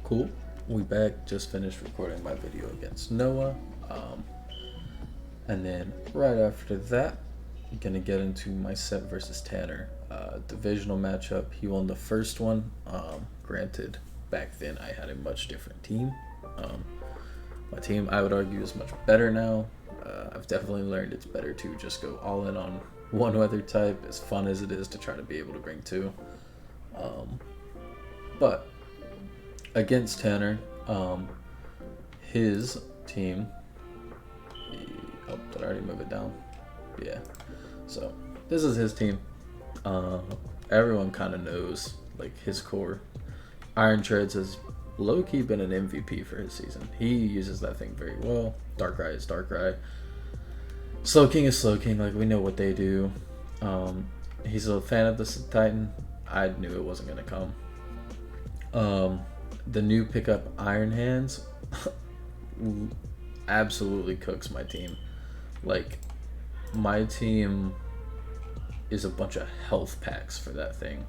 Cool. We back. Just finished recording my video against Noah. And then right after that, I'm gonna get into my set versus Tanner. Divisional matchup. He won the first one. Granted, back then I had a much different team. Um, my team, I would argue, is much better now. I've definitely learned it's better to just go all in on one weather type, as fun as it is to try to be able to bring two. But against Tanner, his team. Oh, did I already move it down? Yeah. So this is his team. Everyone kind of knows like his core. Iron Treads has low key been an MVP for his season. He uses that thing very well. Darkrai is Darkrai. Slow King is Slow King. Like we know what they do. He's a fan of the Titan. I knew it wasn't gonna come. The new pickup Iron Hands absolutely cooks my team. Like my team is a bunch of health packs for that thing.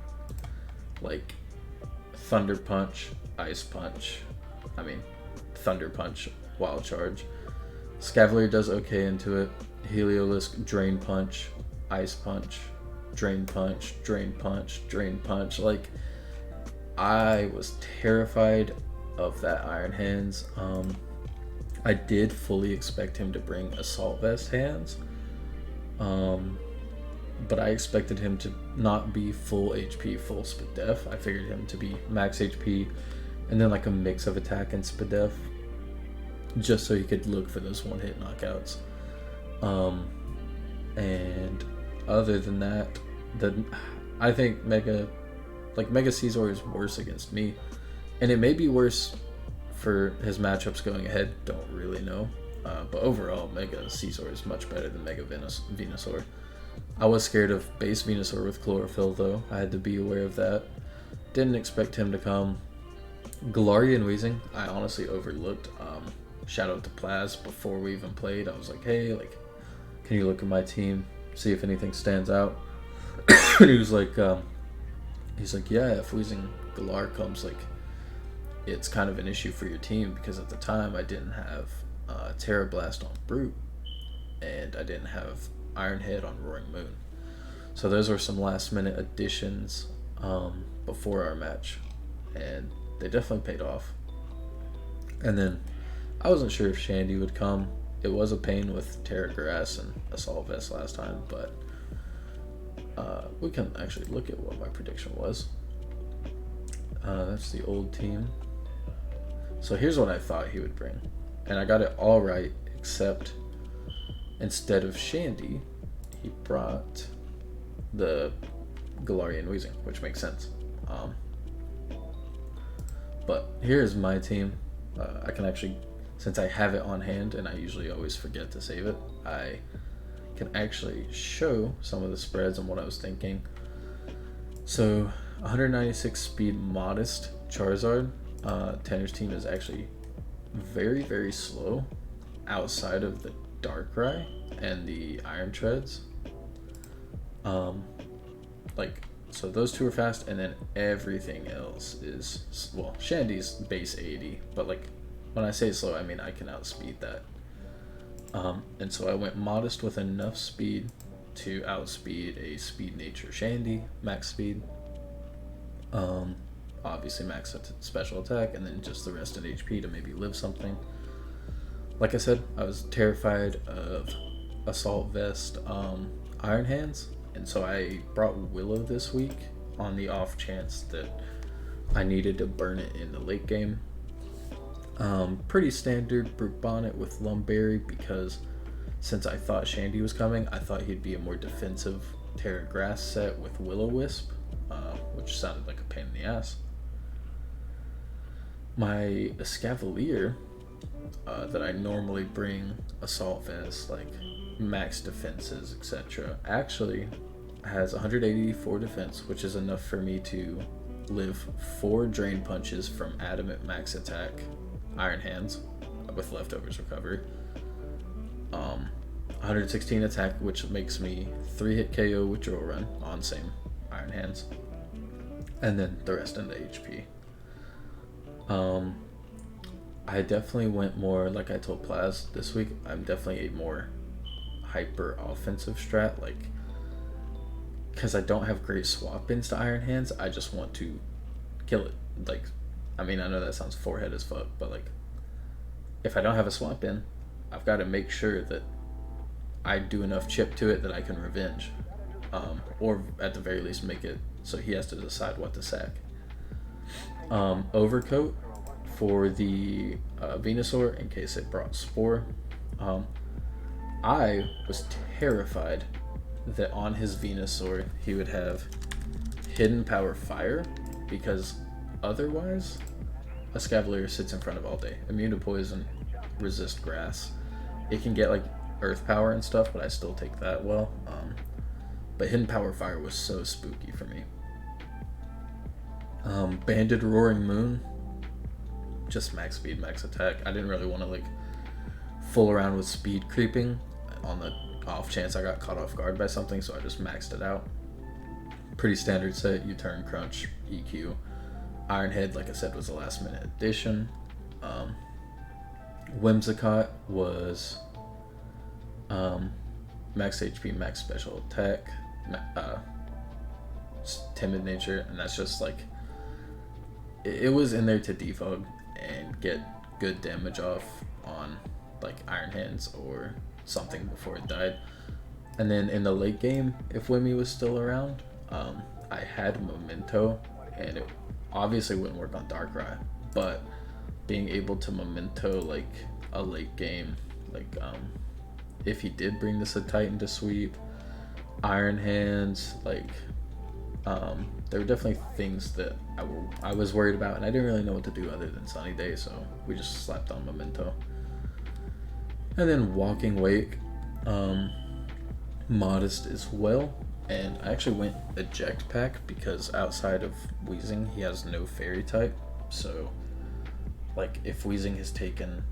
Like Thunder Punch, Ice Punch. Thunder Punch, Wild Charge. Scavalier does okay into it. Heliolisk, Drain Punch, Ice Punch, Drain Punch, Drain Punch, Drain Punch. Like I was terrified of that Iron Hands. I did fully expect him to bring Assault Vest Hands. But I expected him to not be full HP, full Spadef. I figured him to be max HP and then like a mix of attack and Spadef, just so he could look for those one-hit knockouts. And other than that, I think Mega Caesar is worse against me, and it may be worse for his matchups going ahead. Don't really know, but overall, Mega Caesar is much better than Mega Venusaur. I was scared of base Venusaur with Chlorophyll though. I had to be aware of that. Didn't expect him to come. Galarian Weezing, I honestly overlooked. Shout out to Plaz before we even played. I was like, hey, like, can you look at my team, see if anything stands out? And he was like, yeah, if Weezing Galar comes, like, it's kind of an issue for your team because at the time I didn't have Terra Blast on Brute and I didn't have Iron Head on Roaring Moon. So those were some last minute additions before our match, and they definitely paid off. And then I wasn't sure if Shandy would come. It was a pain with Terra Grass and Assault Vest last time, but we can actually look at what my prediction was. That's the old team. So here's what I thought he would bring, and I got it all right, except instead of Shandy, he brought the Galarian Weezing, which makes sense. But here's my team. I can actually, since I have it on hand and I usually always forget to save it, I can actually show some of the spreads and what I was thinking. So 196 speed modest Charizard. Tanner's team is actually very, very slow outside of the Darkrai and the Iron Treads. So those two are fast, and then everything else is, well, Shandy's base 80, but like when I say slow, I mean I can outspeed that. And so I went modest with enough speed to outspeed a speed nature Shandy, max speed. Obviously max special attack, and then just the rest in HP to maybe live something. Like I said, I was terrified of Assault Vest Iron Hands, and so I brought Willow this week on the off chance that I needed to burn it in the late game. Pretty standard Brute Bonnet with Lumberry, because since I thought Shandy was coming, I thought he'd be a more defensive Terra Grass set with Will-O-Wisp, which sounded like a pain in the ass. My Escavalier, that I normally bring Assault Vest, like max defenses, etc., actually has 184 defense, which is enough for me to live 4 Drain Punches from Adamant max attack Iron Hands with leftovers recovery. 116 attack, which makes me 3-hit KO with Drill Run on same Iron Hands, and then the rest in the HP. Um, I definitely went more, like I told Plaz this week, I'm definitely a more hyper offensive strat, like, because I don't have great swap ins to Iron Hands, I just want to kill it. Like, I mean, I know that sounds forehead as fuck, but like, if I don't have a swap in, I've got to make sure that I do enough chip to it that I can revenge, or at the very least make it so he has to decide what to sack. Overcoat for the Venusaur in case it brought Spore. I was terrified that on his Venusaur he would have Hidden Power Fire, because otherwise a Scavalier sits in front of all day. Immune to poison, resist grass. It can get like Earth Power and stuff, but I still take that well. But Hidden Power Fire was so spooky for me. Banded Roaring Moon, just max speed, max attack. I didn't really want to like fool around with speed creeping on the off chance I got caught off guard by something, so I just maxed it out. Pretty standard set, U-turn, crunch, EQ. Iron Head, like I said, was a last minute addition. Whimsicott was max HP, max special attack, timid nature, and that's just like, it was in there to defog and get good damage off on like Iron Hands or something before it died. And then in the late game, if Wimmy was still around, I had Memento, and it obviously wouldn't work on Darkrai, but being able to Memento like a late game, like if he did bring this a Titan to sweep, Iron Hands, like there were definitely things that I was worried about, and I didn't really know what to do other than Sunny Day, so we just slapped on Memento. And then Walking Wake, modest as well, and I actually went Eject Pack because outside of Weezing, he has no Fairy type, so like if Weezing has taken,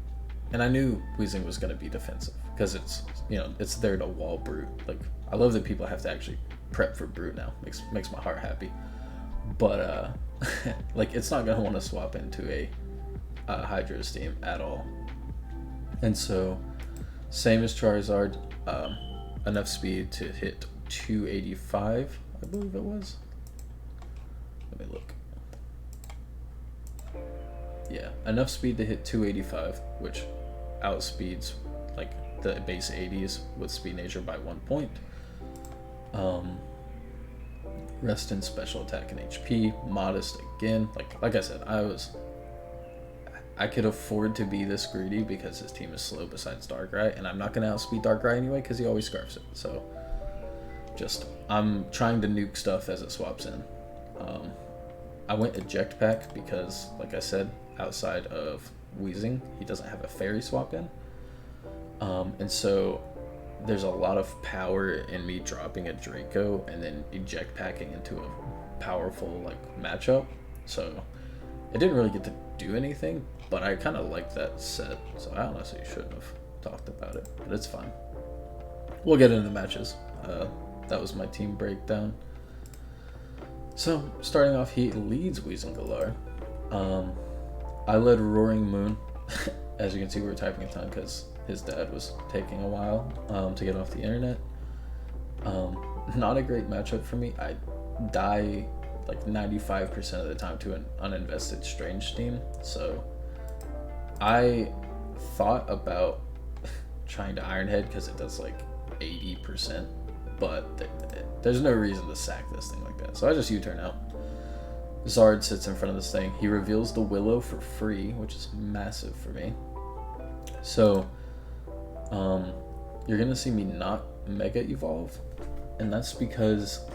and I knew Weezing was going to be defensive because it's, you know, it's there to wall Brute. Like, I love that people have to actually prep for Brute now. Makes my heart happy. But like, it's not going to want to swap into a Hydro Steam at all. And so, same as Charizard, enough speed to hit 285, I believe it was. Let me look. Yeah, enough speed to hit 285, which outspeeds like the base 80s with Speed Nature by 1 point. Rest in special attack and HP, modest again. Like I said, I could afford to be this greedy because his team is slow besides Darkrai, and I'm not gonna outspeed Darkrai anyway because he always scarfs it. So just, I'm trying to nuke stuff as it swaps in. I went Eject Pack because, like I said, outside of Weezing, he doesn't have a Fairy swap in. And so there's a lot of power in me dropping a Draco and then Eject Packing into a powerful like matchup. So it didn't really get to do anything, but I kind of like that set. So I honestly shouldn't have talked about it, but it's fine. We'll get into the matches. That was my team breakdown. So starting off, he leads Weezing Galar. I led Roaring Moon. As you can see, we were typing a ton because his dad was taking a while to get off the internet. Not a great matchup for me. I die like 95% of the time to an uninvested Strange Steam. So I thought about trying to Iron Head because it does like 80%, but there's no reason to sack this thing like that. So I just U-turn out. Zard sits in front of this thing. He reveals the Willow for free, which is massive for me. So you're gonna see me not Mega Evolve, and that's because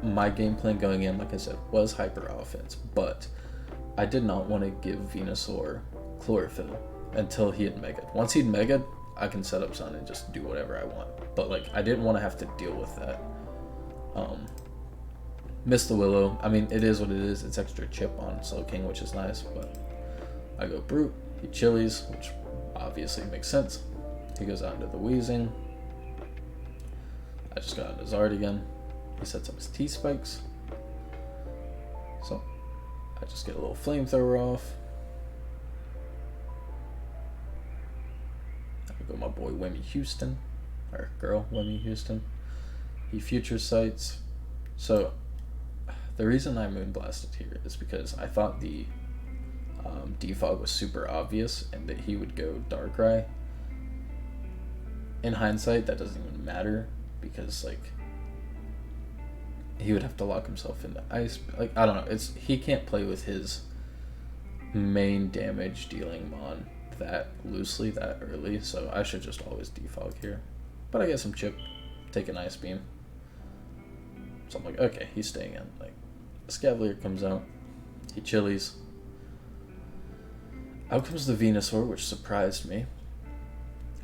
my game plan going in, like I said, was hyper offense, but I did not want to give Venusaur Chlorophyll until he had Mega. Once he'd Mega, I can set up Sun and just do whatever I want, but like I didn't want to have to deal with that. Missed the Willow. I mean, it is what it is. It's extra chip on Slowking, which is nice, but I go Brute, he Chilies, which obviously makes sense. He goes out into the Weezing. I just got into Zard again. He sets up his T-Spikes. So I just get a little Flamethrower off. I go my boy Wemmy Houston, or girl Wemmy Houston. He future sights. So the reason I moonblasted here is because I thought the defog was super obvious and that he would go Darkrai. In hindsight, that doesn't even matter because like he would have to lock himself into ice. Like I don't know, he can't play with his main damage dealing mon that loosely that early, so I should just always defog here. But I get some chip, take an ice beam. So I'm like, okay, he's staying in. Like Scavalier comes out, he chilies. Out comes the Venusaur, which surprised me.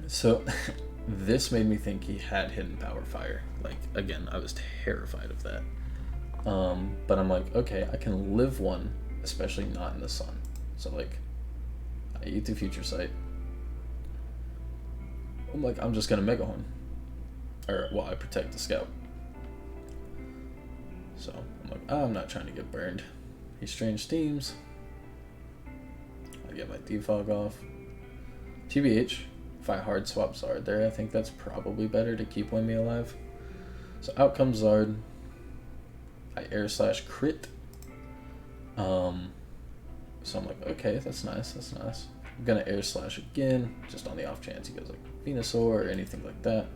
So this made me think he had hidden power fire. Like again, I was terrified of that. But I'm like, okay, I can live one, especially not in the sun. So like I eat the future sight. I'm like, I'm just gonna Mega Horn. Or well, I protect the scout. So I'm like, oh, I'm not trying to get burned. He strange steams. I get my defog off. TBH, if I hard swap Zard there, I think that's probably better to keep Wemmy alive. So out comes Zard. I air slash crit. So I'm like, okay, that's nice, that's nice. I'm gonna air slash again, just on the off chance he goes like Venusaur or anything like that.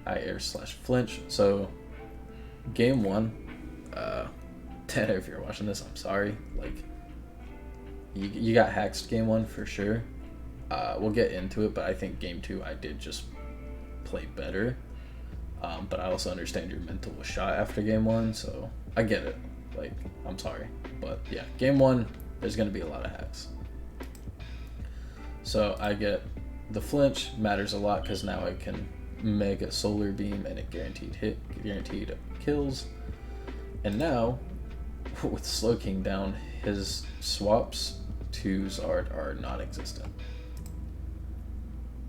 I air slash flinch. So game 1, Tanner, if you're watching this, I'm sorry. Like you got hacked game 1 for sure. We'll get into it, but I think game 2 I did just play better. But I also understand your mental was shot after game 1, so I get it. Like, I'm sorry. But yeah, game 1, there's going to be a lot of hacks. So I get the flinch, matters a lot because now I can Mega Solar Beam and a guaranteed hit, guaranteed kills. And now, with Slowking down, his swaps to Zard are non-existent.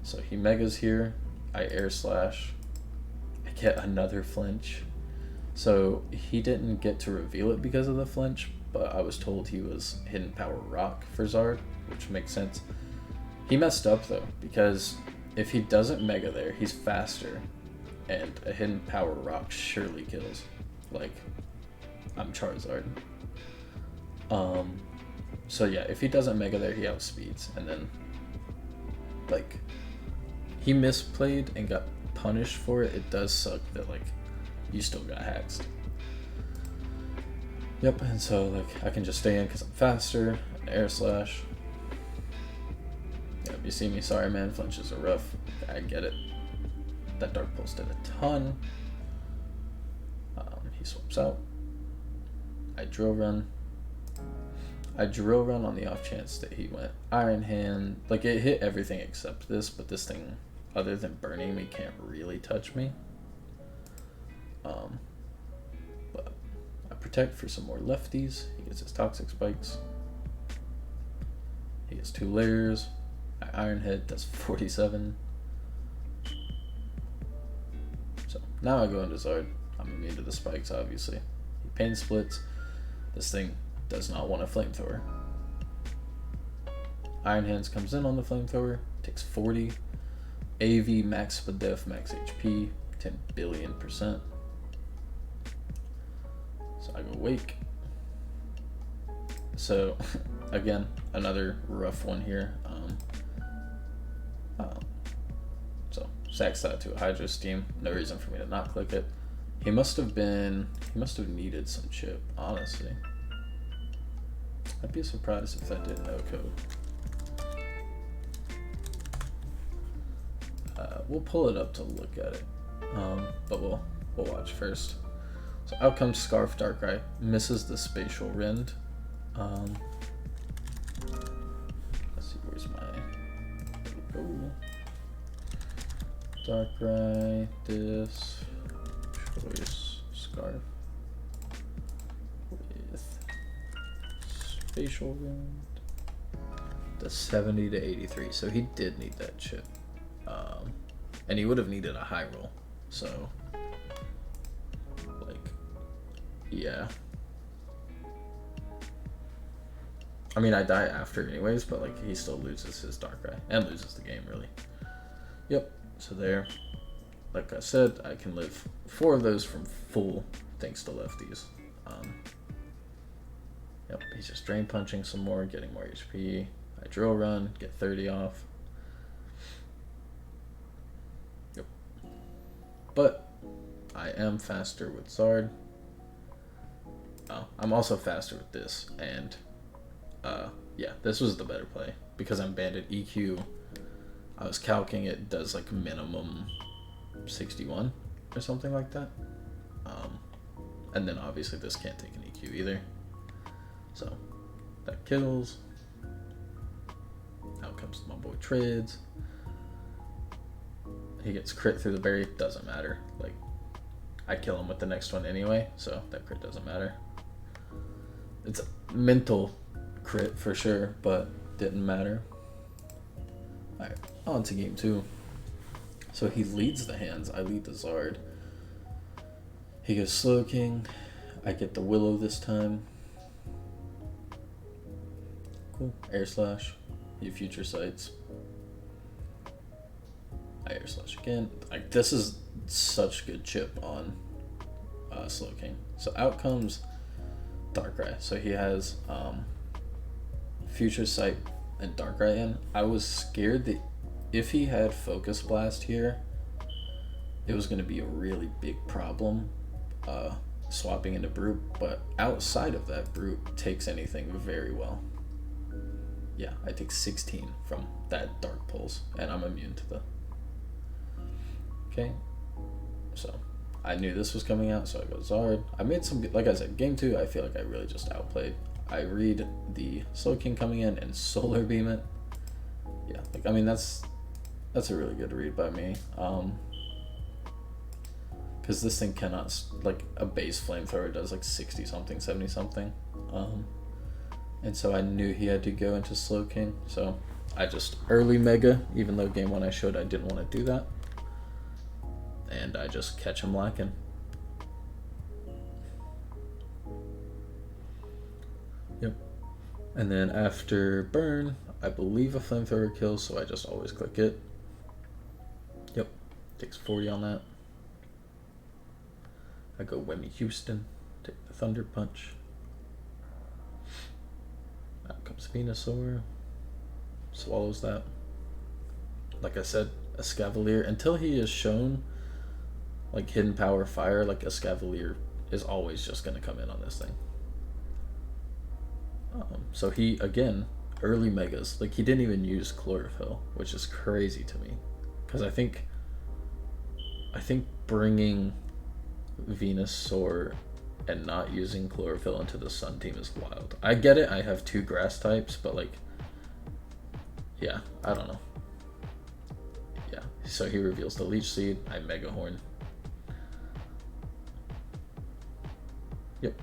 So he Megas here, I air slash, I get another flinch. So he didn't get to reveal it because of the flinch, but I was told he was hidden power rock for Zard, which makes sense. He messed up though, because if he doesn't Mega there, he's faster, and a hidden power rock surely kills. Like, I'm Charizard. So yeah, if he doesn't Mega there, he outspeeds, and then, like, he misplayed and got punished for it. It does suck that, like, you still got hacks. Yep, and so, like, I can just stay in because I'm faster, and air slash. Yep, you see me, sorry man, flinches are rough. I get it. That Dark Pulse did a ton. He swaps out. I drill run. I drill run on the off chance that he went Iron Hand. Like, it hit everything except this, but this thing, other than burning me, can't really touch me. But I protect for some more lefties. He gets his Toxic Spikes. He gets 2 layers. I Iron Head does 47. So now I go into Zard. I'm immune to the spikes, obviously. He Pain Splits. This thing does not want a flamethrower. Iron Hands comes in on the flamethrower, takes 40. AV max def, max HP, 10 billion%. So I go Wake. So again, another rough one here. So sacks that to a Hydro Steam. No reason for me to not click it. He must have needed some chip, honestly. I'd be surprised if that did no code. We'll pull it up to look at it, but we'll watch first. So out comes Scarf Darkrai, misses the Spatial Rend. Let's see, where's my Darkrai, this choice Scarf with Spatial Rend. The 70 to 83, so he did need that chip. And he would have needed a high roll, so like, yeah. I mean, I die after anyways, but like he still loses his Darkrai and loses the game really. Yep. So there, like I said, I can live 4 of those from full thanks to lefties. Yep. He's just drain punching some more, getting more HP. I drill run, get 30 off. Yep. But I am faster with Zard. Oh, I'm also faster with this, and yeah, this was the better play because I'm banded EQ. I was calcing it does like minimum 61 or something like that, and then obviously this can't take an EQ either, so that kills. Out comes my boy Trids. He gets crit through the berry, doesn't matter. Like, I kill him with the next one anyway, so that crit doesn't matter. It's a mental crit for sure, but didn't matter. Alright, on to game 2. So he leads the hands, I lead the Zard. He goes Slow King, I get the Willow this time. Cool, Air Slash, he Future Sights. I Air Slash again. Like, this is such good chip on Slow King. So out comes Darkrai. So he has Future Sight and Darkrai in. I was scared that if he had Focus Blast here, it was going to be a really big problem swapping into Brute, but outside of that, Brute takes anything very well. Yeah, I take 16 from that Dark Pulse, and I'm immune to the... Okay, so I knew this was coming out, so I go Zard. I made some, like I said, game 2, I feel like I really just outplayed. I read the Slow King coming in and Solar Beam it. Yeah, like, I mean, that's a really good read by me. Because this thing cannot, like, a base flamethrower does like 60 something, 70 something. And so I knew he had to go into Slow King, so I just early Mega, even though game 1 I showed I didn't want to do that. And I just catch him lacking. Yep. And then after burn, I believe a flamethrower kills, so I just always click it. Yep. Takes 40 on that. I go Wemmy Houston, take the Thunder Punch. Out comes Venusaur. Swallows that. Like I said, a Escavalier, until he is shown like hidden power fire, like a Escavalier is always just going to come in on this thing. So he, again, early Megas, like he didn't even use Chlorophyll, which is crazy to me. Because I think bringing Venusaur and not using Chlorophyll into the Sun team is wild. I get it, I have 2 grass types, but like, yeah, I don't know. Yeah, so he reveals the Leech Seed, I Mega Horn. Yep,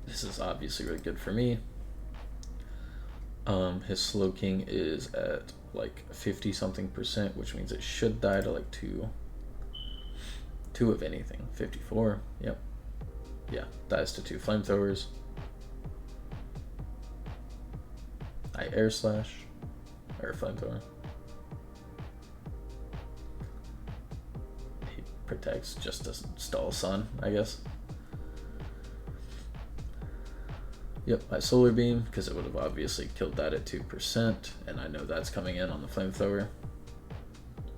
this is obviously really good for me. His Slow King is at like 50 something percent, which means it should die to like 2 of anything. 54, yep. Yeah, dies to 2 flamethrowers. I Air Slash, or flamethrower. He protects just to stall Sun, I guess. Yep, I Solar Beam, because it would have obviously killed that at 2%, and I know that's coming in on the flamethrower.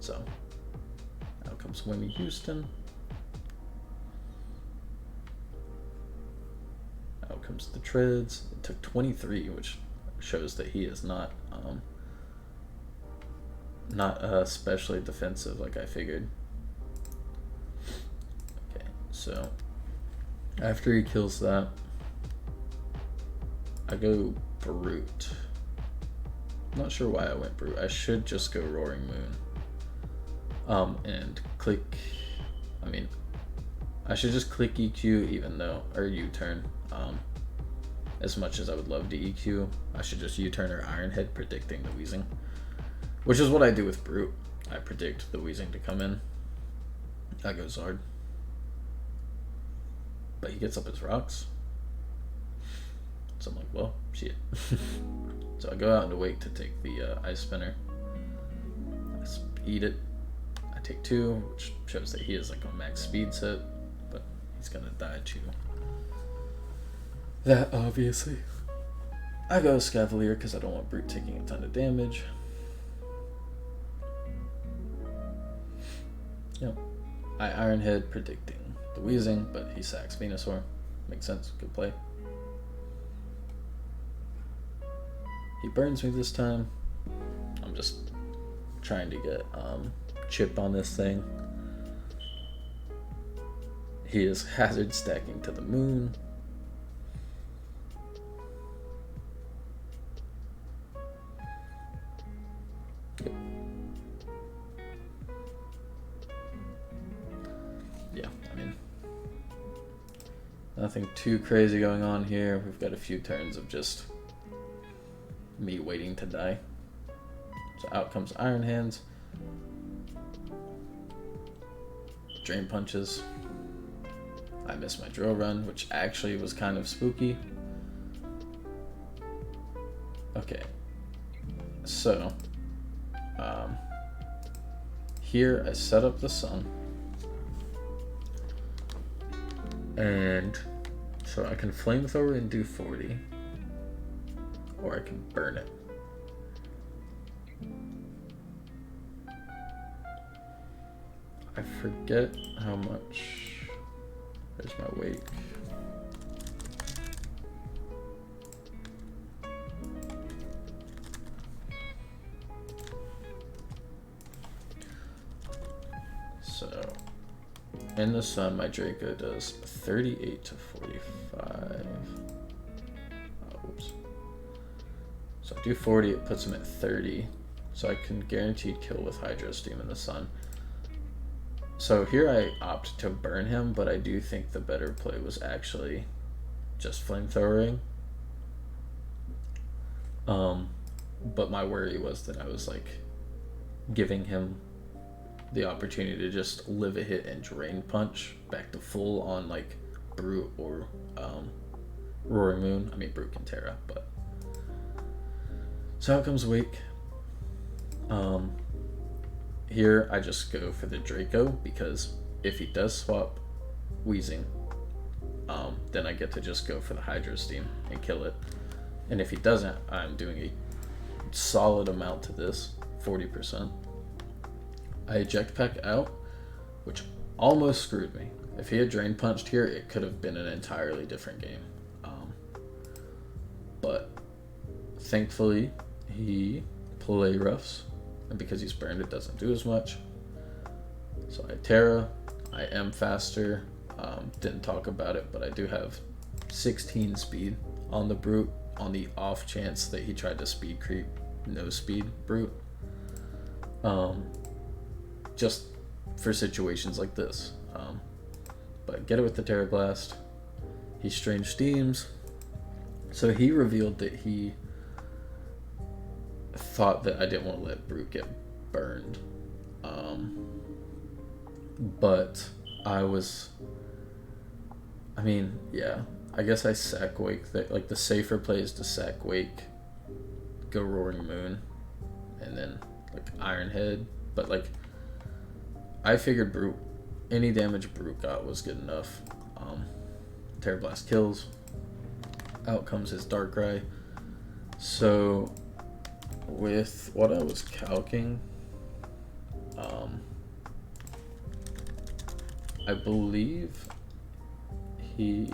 So, out comes Wemmy Houston. Out comes the Treads. It took 23, which shows that he is not especially defensive like I figured. Okay, so after he kills that, I go Brute. Not sure why I went Brute. I should just go Roaring Moon. And click, I mean, I should just click EQ even though, or U-turn. As much as I would love to EQ, I should just U-turn or Iron Head, predicting the Weezing. Which is what I do with Brute. I predict the Weezing to come in. I go Zard. But he gets up his rocks. So I'm like, well, shit. So I go out into wake to take the ice spinner. I eat it. I take 2, which shows that he is like on max speed set, but he's gonna die to that, obviously. I go Scavalier because I don't want Brute taking a ton of damage. Yep. I Ironhead predicting the Wheezing, but he sacks Venusaur. Makes sense. Good play. He burns me this time. I'm just trying to get chip on this thing. He is hazard stacking to the moon. Yeah, I mean, nothing too crazy going on here. We've got a few turns of just me waiting to die. So out comes Iron Hands. Drain Punches. I missed my drill run, which actually was kind of spooky. Okay. So, here I set up the sun. And so I can flamethrower and do 40. Or I can burn it. I forget how much. There's my wake. So, in the sun, my Draco does 38 to 45. Oops. So I do 40, it puts him at 30. So I can guaranteed kill with Hydro Steam in the sun. So here I opt to burn him, but I do think the better play was actually just flamethrowering. But my worry was that I was like giving him the opportunity to just live a hit and drain punch back to full on like Brute or Roaring Moon. I mean Brute can Terra, but so out comes Wake. Here I just go for the Draco because if he does swap Wheezing, then I get to just go for the Hydro Steam and kill it. And if he doesn't, I'm doing a solid amount to this, 40%. I eject pack out, which almost screwed me. If he had drain punched here, it could have been an entirely different game. But thankfully, he play roughs, and because he's burned, it doesn't do as much. So I Terra. I am faster. Didn't talk about it, but I do have 16 speed on the Brute on the off chance that he tried to speed creep no speed Brute. Just for situations like this. But get it with the Terra Blast. He Strange Steams. So he revealed that he thought that I didn't want to let Brute get burned. But I guess I sack Wake. Like the safer play is to sack Wake, go Roaring Moon, and then like Iron Head. But like I figured Brute, any damage Brute got was good enough. Terra Blast kills. Out comes his Darkrai. So with what I was calcing, I believe he,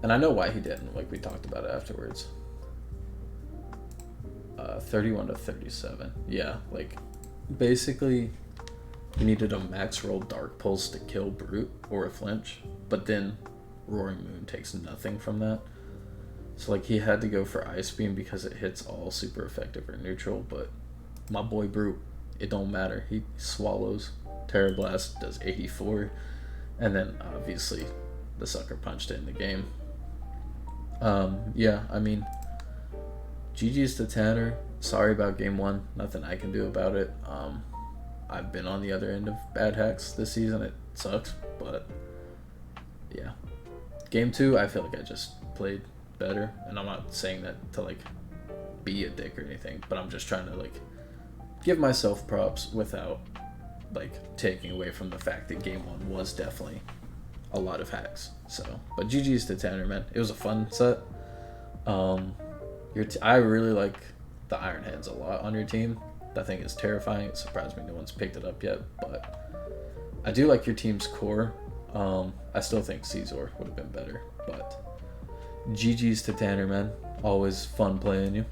and I know why he didn't, like we talked about it afterwards. 31 to 37. Yeah, like basically he needed a max roll Dark Pulse to kill Brute or a flinch, but then Roaring Moon takes nothing from that. So like he had to go for Ice Beam because it hits all super effective or neutral, but my boy Brute, it don't matter. He swallows. Terra Blast does 84, and then obviously the sucker punched it in the game. Yeah, I mean, GG's to Tanner. Sorry about game 1. Nothing I can do about it. I've been on the other end of bad hacks this season. It sucks, but yeah. Game 2, I feel like I just played better, and I'm not saying that to like be a dick or anything, but I'm just trying to like give myself props without like taking away from the fact that Game 1 was definitely a lot of hacks. So, but GG's to Tanner, man. It was a fun set. I really like the Iron Hands a lot on your team. That thing is terrifying. It surprised me no one's picked it up yet, but I do like your team's core. I still think Caesar would have been better, but GG's to Tanner, man. Always fun playing you.